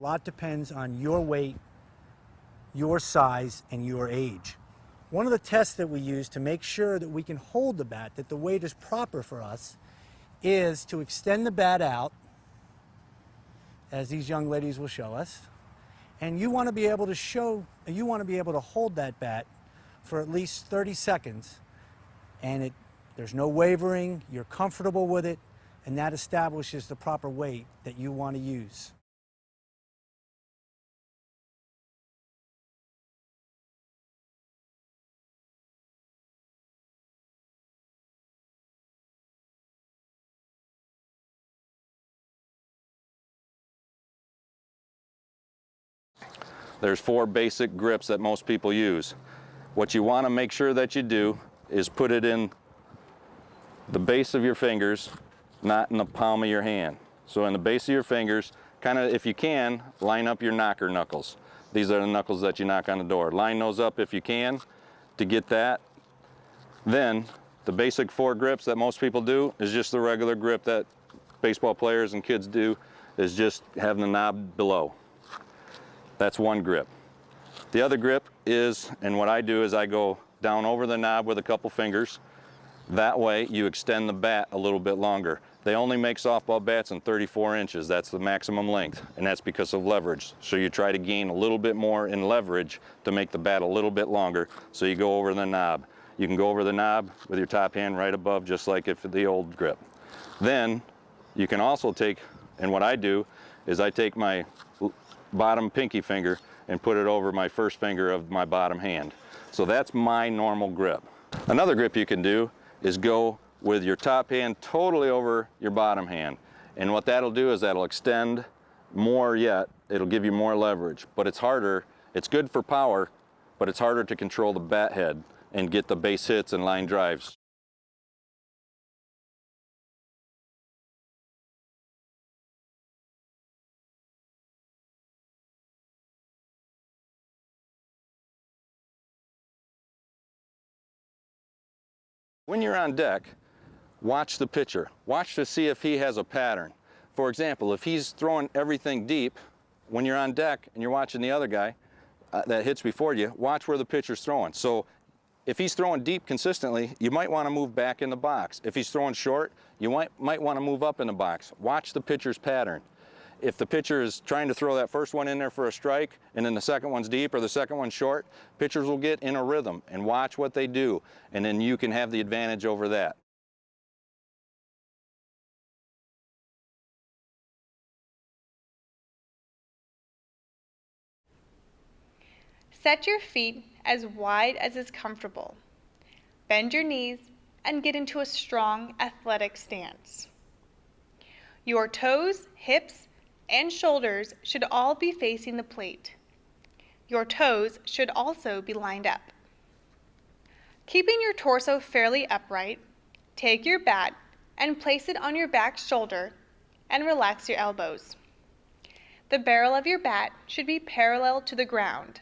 A lot depends on your weight, your size, and your age. One of the tests that we use to make sure that we can hold the bat, that the weight is proper for us, is to extend the bat out, as these young ladies will show us. And you want to be able to hold that bat for at least 30 seconds. And there's no wavering, you're comfortable with it, and that establishes the proper weight that you want to use. There's 4 basic grips that most people use. What you want to make sure that you do is put it in the base of your fingers, not in the palm of your hand. So in the base of your fingers, kind of, if you can, line up your knocker knuckles. These are the knuckles that you knock on the door. Line those up if you can to get that. Then the basic 4 grips that most people do is just the regular grip that baseball players and kids do, is just having the knob below. That's one grip. The other grip is, and what I do is I go down over the knob with a couple fingers. That way you extend the bat a little bit longer. They only make softball bats in 34 inches. That's the maximum length, and that's because of leverage. So you try to gain a little bit more in leverage to make the bat a little bit longer, so you go over the knob. You can go over the knob with your top hand right above, just like if the old grip. Then you can also take, and what I do is I take my bottom pinky finger and put it over my first finger of my bottom hand. So that's my normal grip. Another grip you can do is go with your top hand totally over your bottom hand. And what that'll do is that'll extend more yet. It'll give you more leverage, but it's harder. It's good for power, but it's harder to control the bat head and get the base hits and line drives. When you're on deck, watch the pitcher. Watch to see if he has a pattern. For example, if he's throwing everything deep, when you're on deck and you're watching the other guy that hits before you, watch where the pitcher's throwing. So if he's throwing deep consistently, you might want to move back in the box. If he's throwing short, you might want to move up in the box. Watch the pitcher's pattern. If the pitcher is trying to throw that first one in there for a strike, and then the second one's deep or the second one's short, pitchers will get in a rhythm, and watch what they do, and then you can have the advantage over that. Set your feet as wide as is comfortable. Bend your knees and get into a strong, athletic stance. Your toes, hips, and shoulders should all be facing the plate. Your toes should also be lined up. Keeping your torso fairly upright, take your bat and place it on your back shoulder and relax your elbows. The barrel of your bat should be parallel to the ground.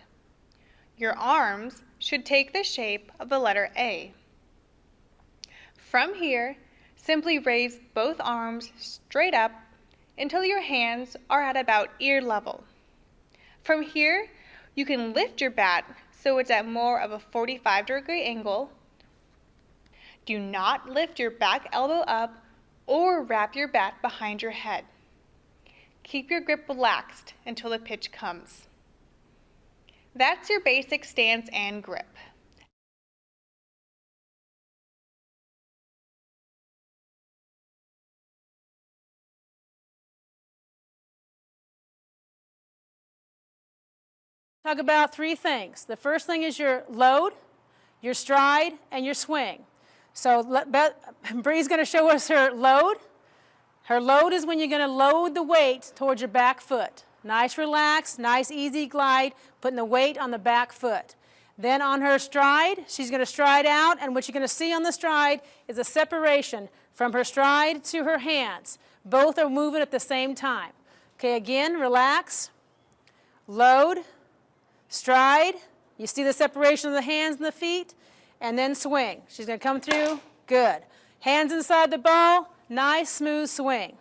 Your arms should take the shape of the letter A. From here, simply raise both arms straight up until your hands are at about ear level. From here, you can lift your bat so it's at more of a 45-degree angle. Do not lift your back elbow up or wrap your bat behind your head. Keep your grip relaxed until the pitch comes. That's your basic stance and grip. Talk about 3 things. The first thing is your load, your stride, and your swing. So Bree's going to show us her load. Her load is when you're going to load the weight towards your back foot. Nice relaxed, nice easy glide, putting the weight on the back foot. Then on her stride, she's going to stride out, and what you're going to see on the stride is a separation from her stride to her hands. Both are moving at the same time. Okay, again, relax, load, stride, you see the separation of the hands and the feet, and then swing. She's going to come through, good. Hands inside the ball, nice smooth swing.